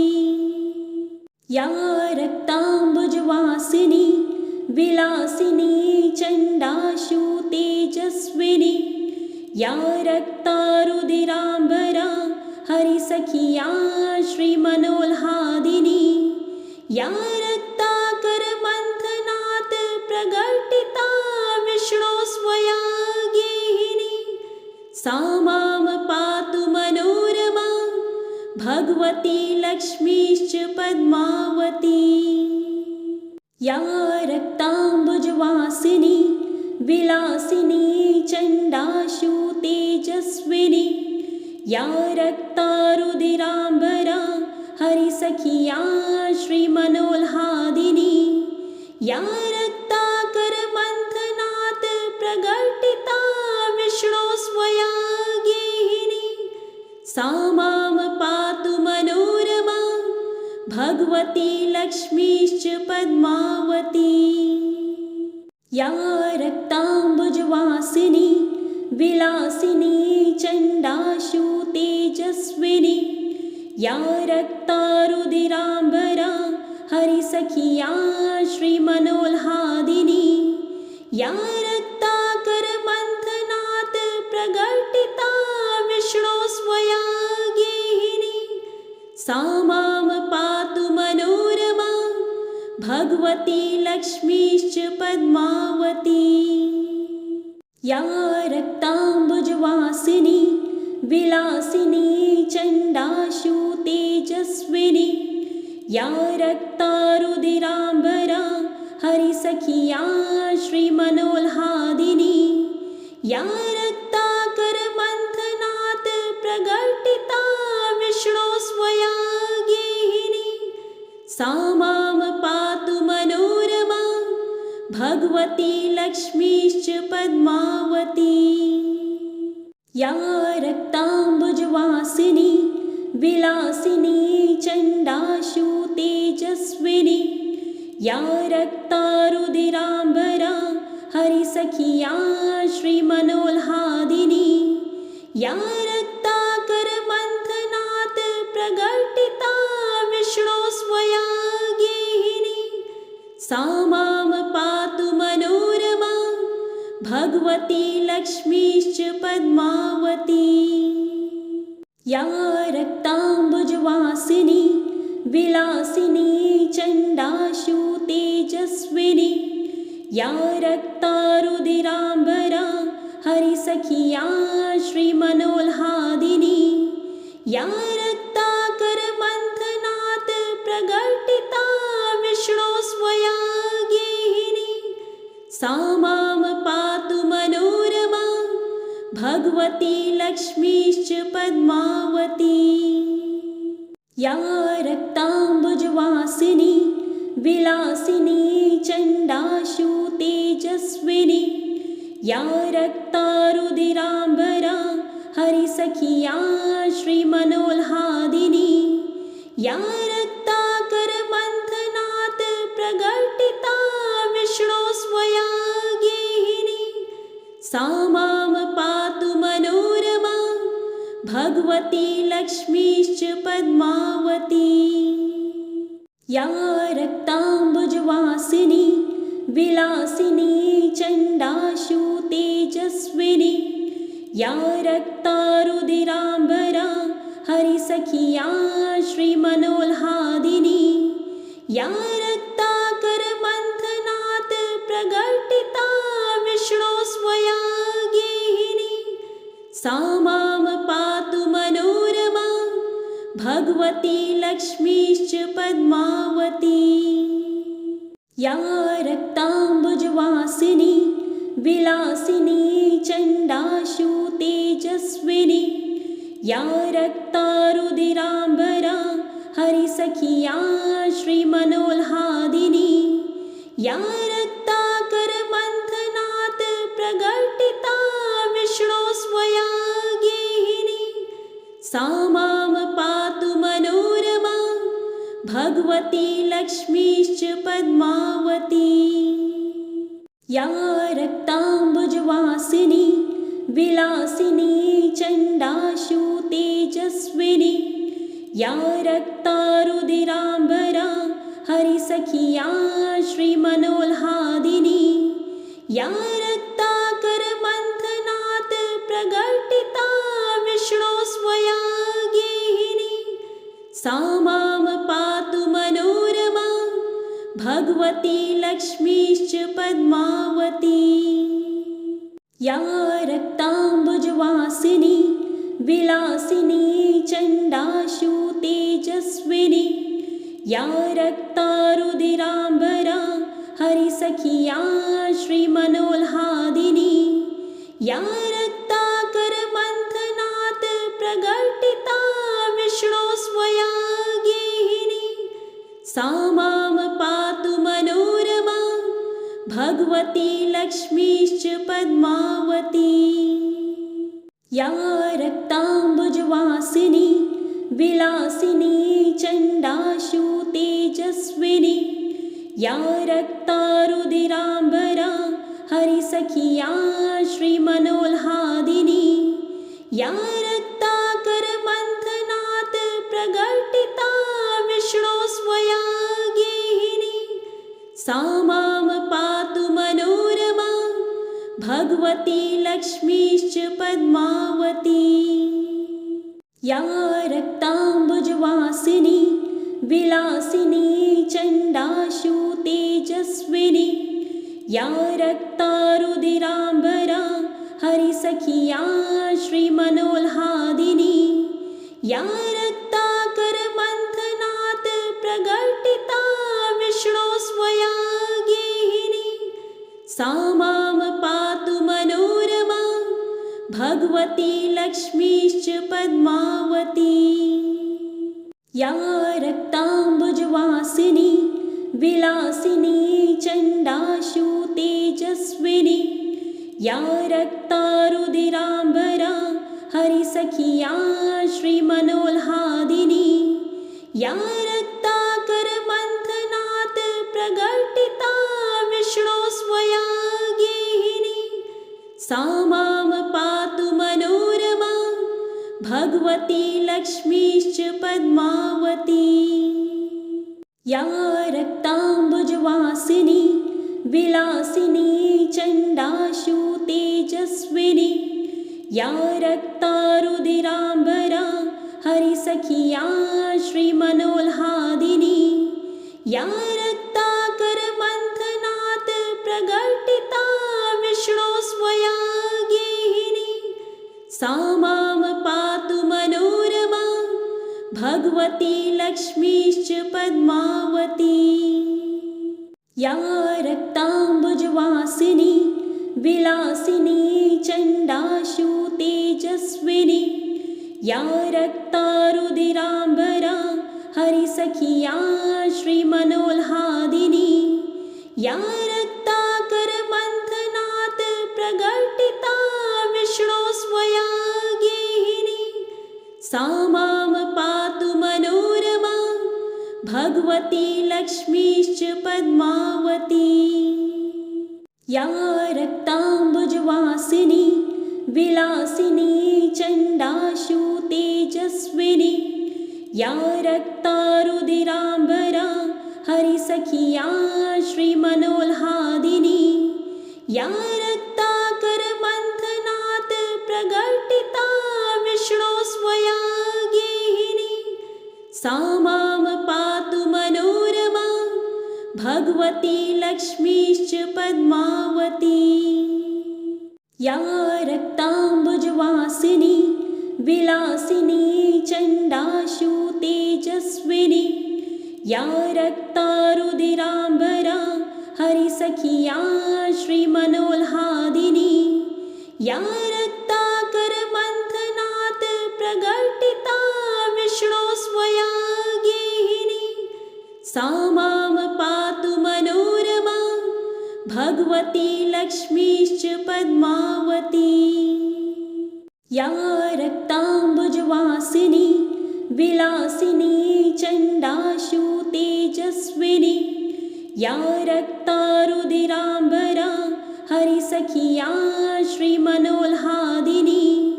या रक्ताम्बुजवासिनी विलासिनी चण्डाशु तेजस्विनी। या रक्तारुधिराम्बरा हरिसखिया श्रीमनोल्हादिनी। या रक्ताकरमन्थनात् प्रकटिता विष्णो स्वया गेहिनी। सा मां पातु मनोरमा भगवती लक्ष्मीश्च पद्मावती। या रक्ताम्बुजवासिनी विलासिनी चण्डाशु तेजस्विनी। या रक्तारुधिराम्बरा हरिसखिया श्रीमनोल्हादिनी। या रक्ताकरमन्थनात् प्रकटिता विष्णो स्वया गेहिनी। सा मां पातु मनोरमा भगवती लक्ष्मीश्च पद्मावती। या रक्ताम्बुजवासिनी विलासिनी चण्डाशु तेजस्विनी। या रक्तारुधिराम्बरा हरिसखिया श्रीमनोल्हादिनी। या रक्ताकरमन्थनात् प्रकटिता विष्णो स्वया गेहिनी। सा मां पातु मनोरमा भगवती लक्ष्मीश्च पद्मावती। या रक्ताम्बुजवासिनी विलासिनी चण्डाशु तेजस्विनी। या रक्तारुधिराम्बरा हरिसखिया श्रीमनोल्हादिनी। या रक्ताकरमन्थनात् प्रकटिता विष्णो स्वया गेहिनी। सा मां पातु मनोरमा भगवती लक्ष्मीश्च पद्मावती। या रक्ताम्बुजवासिनी विलासिनी चण्डाशु तेजस्विनी। या रक्तारुधिराम्बरा हरिसखिया श्रीमनोल्हादिनी। या रक्ताकरमन्थनात् प्रकटिता विष्णो स्वया गेहिनी। सा मां पातु मनोरमा भगवती लक्ष्मीश्च पद्मावती। या रक्ताम्बुजवासिनी विलासिनी चण्डाशु तेजस्विनी या रक्तारुधिराम्बरा हरिसखिया श्रीमनोल्हादिनी या रक्ताकरमन्थनात् प्रकटिता विष्णो स्वया गेहिनी सा मां पातु मनोरमा भगवती लक्ष्मीश्च पद्मावती या रक्ताम्बुजवासिनी विलासिनी चण्डाशु तेजस्विनी या रक्तारुधिराम्बरा हरिसखिया श्रीमनोल्हादिनी या रक्ताकरमन्थनात् प्रकटिता विष्णो स्वया गेहिनी सा मां पातु मनोरमा भगवती लक्ष्मीश्च पद्मावती या रक्ताम्बुजवासिनी विलासिनी चण्डाशु तेजस्विनी या रक्तारुधिराम्बरा हरिसखिया श्रीमनोल्हादिनी या रक्ताकरमन्थनात् प्रकटिता विष्णो स्वया गेहिनी सा मां पातु मनोरमा भगवती लक्ष्मीश्च पद्मावती या रक्ताम्बुजवासिनी विलासिनी चण्डाशु तेजस्विनी या रक्तारुधिराम्बरा हरिसखिया श्रीमनोल्हादिनी या रक्ताकरमन्थनात् प्रकटिता विष्णो स्वया गेहिनी सा मां पातु मनोरमा भगवती लक्ष्मीश्च पद्मावती या रक्ताम्बुजवासिनी विलासिनी चण्डाशु तेजस्विनी या रक्तारुधिराम्बरा हरिसखिया श्रीमनोल्हादिनी या रक्ताकरमन्थनात् प्रकटिता विष्णो स्वया गेहिनी सा मां पातु मनोरमा भगवती लक्ष्मीश्च पद्मावती या रक्ताम्बुजवासिनी विलासिनी चण्डाशु तेजस्विनी या रक्तारुधिराम्बरा हरिसखिया श्रीमनोल्हादिनी या रक्ताकरमन्थनात् प्रकटिता विष्णो स्वया गेहिनी सा मां पातु मनोरमा भगवती लक्ष्मीश्च पद्मावती या रक्ताम्बुजवासिनी विलासिनी चण्डाशु तेजस्विनी या रक्तारुधिराम्बरा हरिसखिया श्रीमनोल्हादिनी या रक्ताकरमन्थनात् प्रकटिता विष्णो स्वया गेहिनी सा मां पातु मनोरमा भगवती लक्ष्मीश्च पद्मावती या रक्ताम्बुजवासिनी विलासिनी चण्डाशु तेजस्विनी या रक्तारुधिराम्बरा हरिसखिया श्रीमनोल्हादिनी या रक्ताकरमन्थनात् प्रकटिता विष्णो स्वया गेहिनी सा मां पातु मनोरमा भगवती लक्ष्मीश्च पद्मावती या रक्ताम्बुजवासिनी विलासिनी चण्डाशु तेजस्विनी या रक्तारुधिराम्बरा हरिसखिया श्रीमनोल्हादिनी या रक्ताकरमन्थनात् प्रकटिता विष्णो स्वया गेहिनी सा मां पातु मनोरमा भगवती लक्ष्मीश्च पद्मावती या रक्ताम्बुजवासिनी विलासिनी चण्डाशु तेजस्विनी या रक्तारुधिराम्बरा हरिसखिया श्रीमनोल्हादिनी भगवती लक्ष्मीश्च पद्मावती। या रक्ताम्बुजवासिनी विलासिनी चण्डाशु तेजस्विनी। या रक्तारुधिराम्बरा हरिसखिया श्रीमनोल्हादिनी। या रक्ताकरमन्थनात् प्रकटिता विष्णो स्वया गेहिनी। सा मां पातु मनोरमा भगवती लक्ष्मीश्च पद्मावती। या रक्ताम्बुजवासिनी विलासिनी चण्डाशु तेजस्विनी। या रक्तारुधिराम्बरा हरिसखिया श्रीमनोल्हादिनी। या रक्ताकरमन्थनात् प्रकटिता विष्णो स्वया गेहिनी। सा मां पातु मनोरमा भगवती लक्ष्मीश्च पद्मावती। या रक्ताम्बुजवासिनी विलासिनी चण्डाशु तेजस्विनी। या रक्तारुधिराम्बरा हरिसखिया श्रीमनोल्हादिनी। या रक्ताकरमन्थनात् प्रकटिता विष्णो स्वया गेहिनी। सा मां पातु मनोरमा भगवती लक्ष्मीश्च पद्मावती। या रक्ताम्बुजवासिनी विलासिनी चण्डाशु तेजस्विनी। या रक्तारुधिराम्बरा हरिसखिया श्रीमनोल्हादिनी।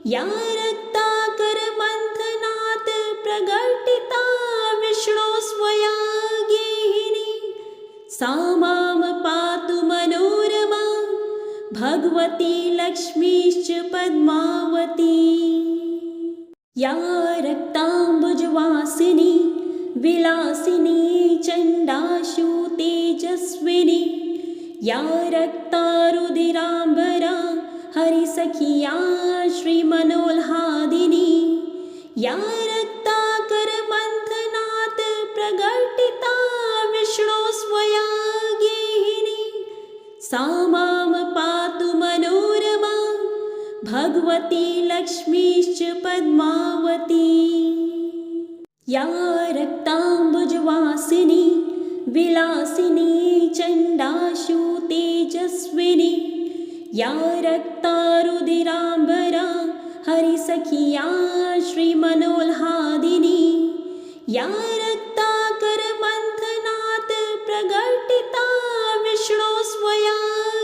या रक्ताकरमन्थनात् प्रकटिता विष्णो स्वया गेहिनी। सा मां पातु मनोरमा भगवती लक्ष्मीश्च पद्मावती। या रक्ताम्बुजवासिनी विलासिनी चण्डाशु तेजस्विनी। या रक्तारुधिराम्बरा हरिसखिया श्रीमनोल्हादिनी। या रक्ताकरमन्थनात् प्रकटिता विष्णो स्वया गेहिनी। सा मां पातु मनोरमा भगवती लक्ष्मीश्च पद्मावती। या रक्ताम्बुजवासिनी विलासिनी चण्डाशु तेजस्विनी। या रक्तारुधिराम्बरा हरिसखिया श्रीमनोल्हादिनी। या रक्ताकरमन्थनात् प्रकटिता विष्णो स्वया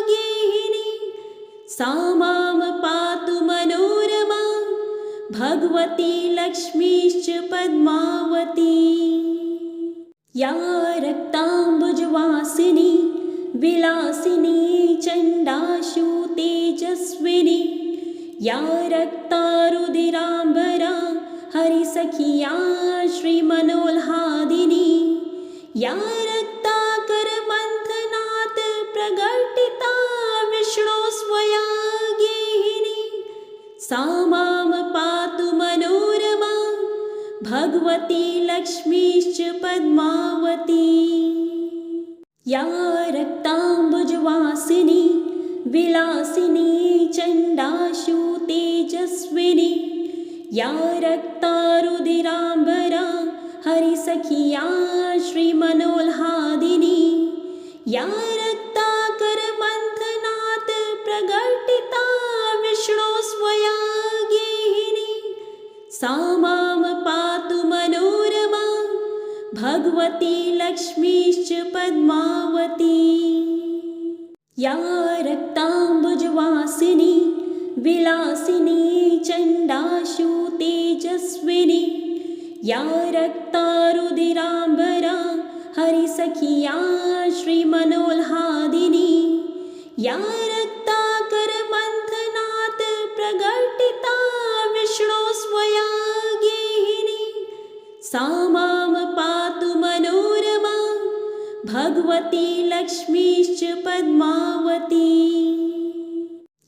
गेहिनी। सा मां पातु मनोरमा भगवती लक्ष्मीश्च पद्मावती। या रक्ताम्बुजवासिनी विलासिनी चण्डाशु तेजस्विनी। या रक्तारुधिराम्बरा हरिसखिया श्रीमनोल्हादिनी। या रक्ताकरमन्थनात् प्रकटिता विष्णो स्वया गेहिनी। सा मां पातु मनोरमा भगवती लक्ष्मीश्च पद्मावती। या रक्ताम्बुजवासिनी विलासिनी चण्डाशु तेजस्विनी। या रक्तारुधिराम्बरा हरिसखिया श्रीमनोल्हादिनी। या रक्ताकरमन्थनात् प्रकटिता विष्णो स्वया गेहिनी। सा मां पातु मनोरमा भगवती लक्ष्मीश्च पद्मावती। या रक्ताम्बुजवासिनी विलासिनी चण्डाशु तेजस्विनी। या रक्तारुधिराम्बरा हरिसखिया श्रीमनोल्हादिनी। या रक्ताकरमन्थनात् प्रकटिता विष्णो स्वया गेहिनी। सा मां पातु मनोरमा भगवती लक्ष्मीश्च पद्मावती।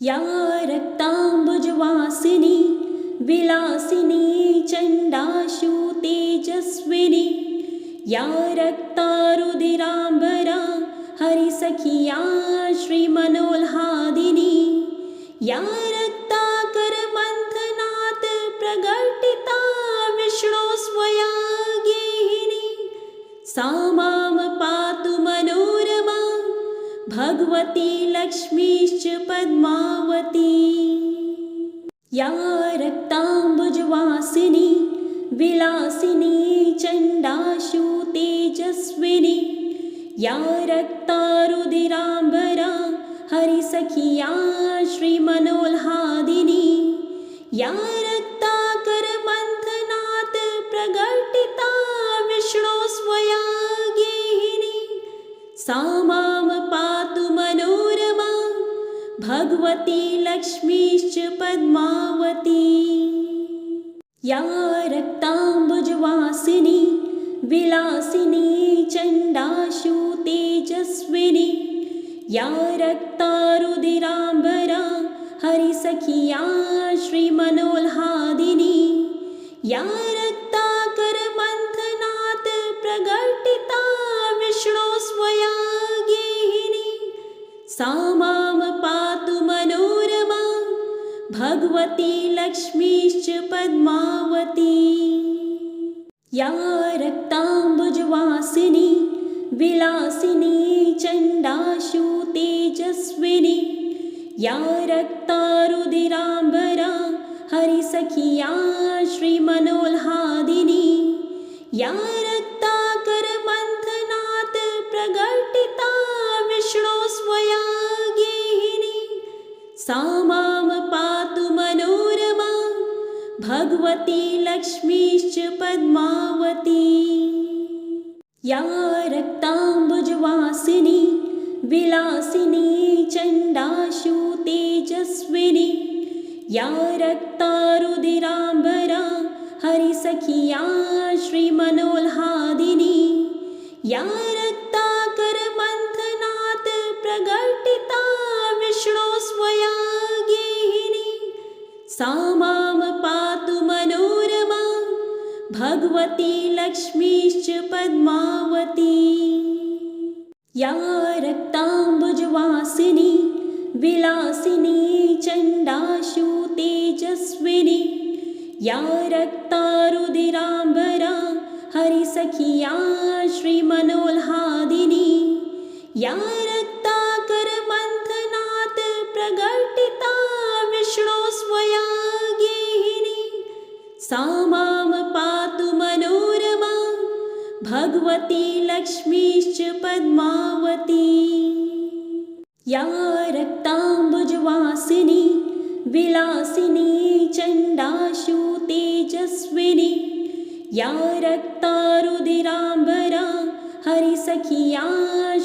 या रक्ताम्बुजवासिनी विलासिनी चण्डाशु तेजस्विनी या रक्तारुधिराम्बरा हरिसखिया श्रीमनोल्हादिनी या रक्ताकरमन्थनात् प्रकटिता विष्णो स्वया गेहिनी सा मां पातु मनोरमा भगवती लक्ष्मीश्च पद्मावती या रक्ताम्बुजवासिनी विलासिनी चण्डाशु तेजस्विनी या रक्तारुधिराम्बरा हरिसखिया श्रीमनोल्हादिनी या रक्ताकरमन्थनात् प्रकटिता विष्णो स्वया गेहिनी सा मां पातु मनोरमा भगवती लक्ष्मीश्च पद्मावती या रक्ताम्बुजवासिनी विलासिनी चण्डाशु तेजस्विनी या रक्तारुधिराम्बरा हरिसखिया श्रीमनोल्हादिनी या रक्ताकरमन्थनात् प्रकटिता विष्णो स्वया गेहिनी सा मां पातु मनोरमा भगवती लक्ष्मीश्च पद्मावती या रक्ताम्बुजवासिनी विलासिनी चण्डाशु तेजस्विनी या रक्तारुधिराम्बरा हरिसखिया श्रीमनोल्हादिनी या रक्ताकरमन्थनात् प्रकटिता विष्णो स्वया गेहिनी सा मां पातु मनोरमा भगवती लक्ष्मीश्च पद्मावती या रक्ताम्बुजवासिनी विलासिनी चण्डाशु तेजस्विनी या रक्तारुधिराम्बरा हरिसखिया श्रीमनोल्हादिनी या रक्ताकरमन्थनात् प्रकटिता विष्णो स्वया गेहिनी सा मां पातु मनोरमा भगवती लक्ष्मीश्च पद्मावती या रक्ताम्बुजवासिनी विलासिनी चण्डाशु तेजस्विनी या रक्तारुधिराम्बरा हरिसखिया श्रीमनोल्हादिनी या रक्ताकरमन्थनात् प्रकटिता विष्णो स्वया गेहिनी सा मां पातु मनोरमा भगवती लक्ष्मीश्च पद्मावती या रक्ताम्बुजवासिनी विलासिनी चण्डाशु तेजस्विनी या रक्तारुधिराम्बरा हरिसखिया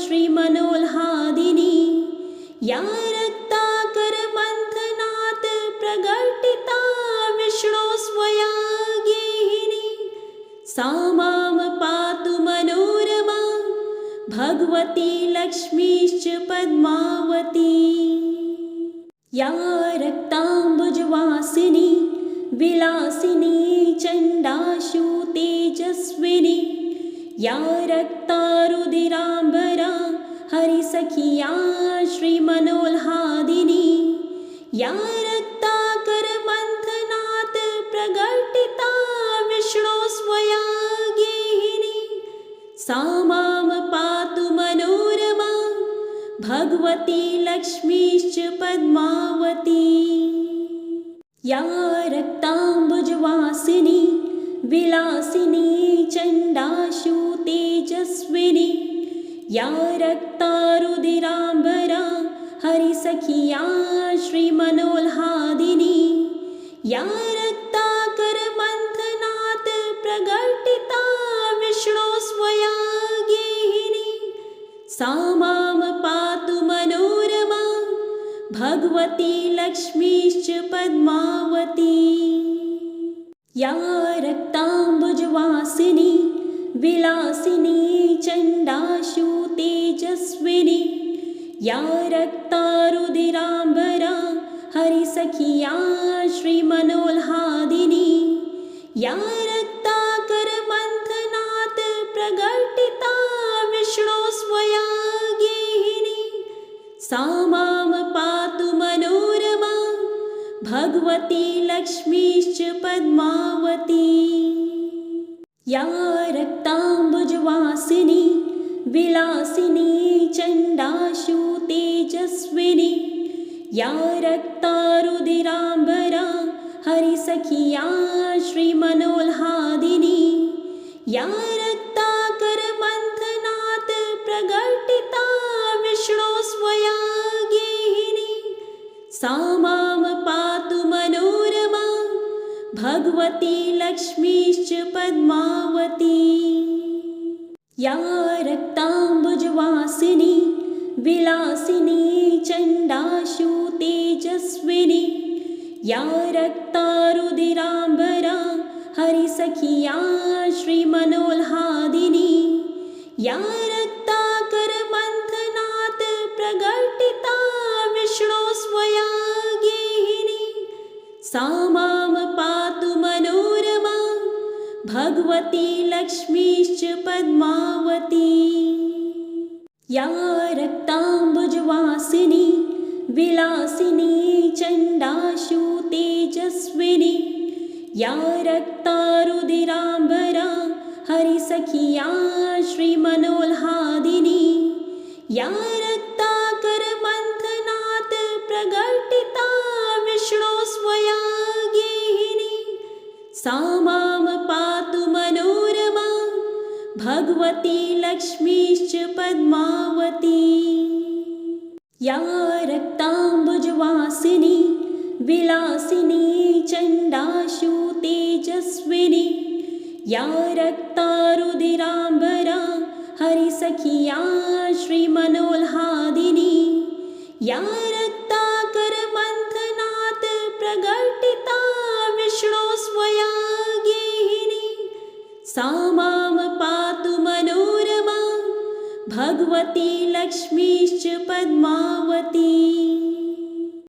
श्रीमनोल्हादिनी या रक्ताकरमन्थनात् प्रकटिता विष्णो स्वया गेहिनी सा मां पातु मनोरमा भगवती लक्ष्मीश्च पद्मावती या रक्ताम्बुजवासिनी विलासिनी चण्डाशु तेजस्विनी या रक्तारुधिराम्बरा हरिसखिया श्रीमनोल्हादिनी या रक्ताकरमन्थनात् प्रकटिता विष्णो स्वया गेहिनी सा मां पातु मनोरमा भगवती लक्ष्मीश्च पद्मावती या रक्ताम्बुजवासिनी विलासिनी चण्डाशु तेजस्विनी या रक्तारुधिराम्बरा हरिसखिया श्रीमनोल्हादिनी या रक्ताकरमन्थनात् प्रकटिता विष्णो स्वया गेहिनी सा मां पातु मनोरमा भगवती लक्ष्मीश्च पद्मावती या रक्ताम्बुजवासिनी विलासिनी चण्डाशु तेजस्विनी या रक्तारुधिराम्बरा हरिसखिया श्रीमनोल्हादिनी या रक्ताकरमन्थनात् प्रकटिता विष्णो स्वया गेहिनी सा मां पातु मनोरमा भगवती लक्ष्मीश्च पद्मावती। या रक्ताम्बुजवासिनी विलासिनी चण्डाशु तेजस्विनी या रक्तारुधिराम्बरा हरिसखिया श्रीमनोल्हादिनी या रक्ताकरमन्थनात् प्रकटिता विष्णो स्वया गेहिनी सा मां पातु मनोरमा भगवती लक्ष्मीश्च पद्मावती। या रक्ताम्बुजवासिनी विलासिनी चण्डाशु तेजस्विनी या रक्तारुधिराम्बरा हरिसखिया श्रीमनोल्हादिनी या रक्ताकरमन्थनात् प्रकटिता विष्णो स्वया गेहिनी सा मां पातु मनोरमा भगवती लक्ष्मीश्च पद्मावती। या रक्ताम्बुजवासिनी विलासिनी चण्डाशु तेजस्विनी या रक्तारुधिराम्बरा हरिसखिया श्रीमनोल्हादिनी या रक्ताकरमन्थनात् प्रकटिता विष्णो स्वया गेहिनी सा मां पातु मनोरमा। भगवती लक्ष्मीश्च पद्मावती। या रक्ताम्बुजवासिनी विलासिनी चण्डाशु तेजस्विनी या रक्तारुधिराम्बरा हरिसखिया श्रीमनोल्हादिनी या रक्ताकरमन्थनात् प्रकटिता विष्णो स्वया गेहिनी सा मां पातु मनोरमा। भगवती लक्ष्मीश्च पद्मावती।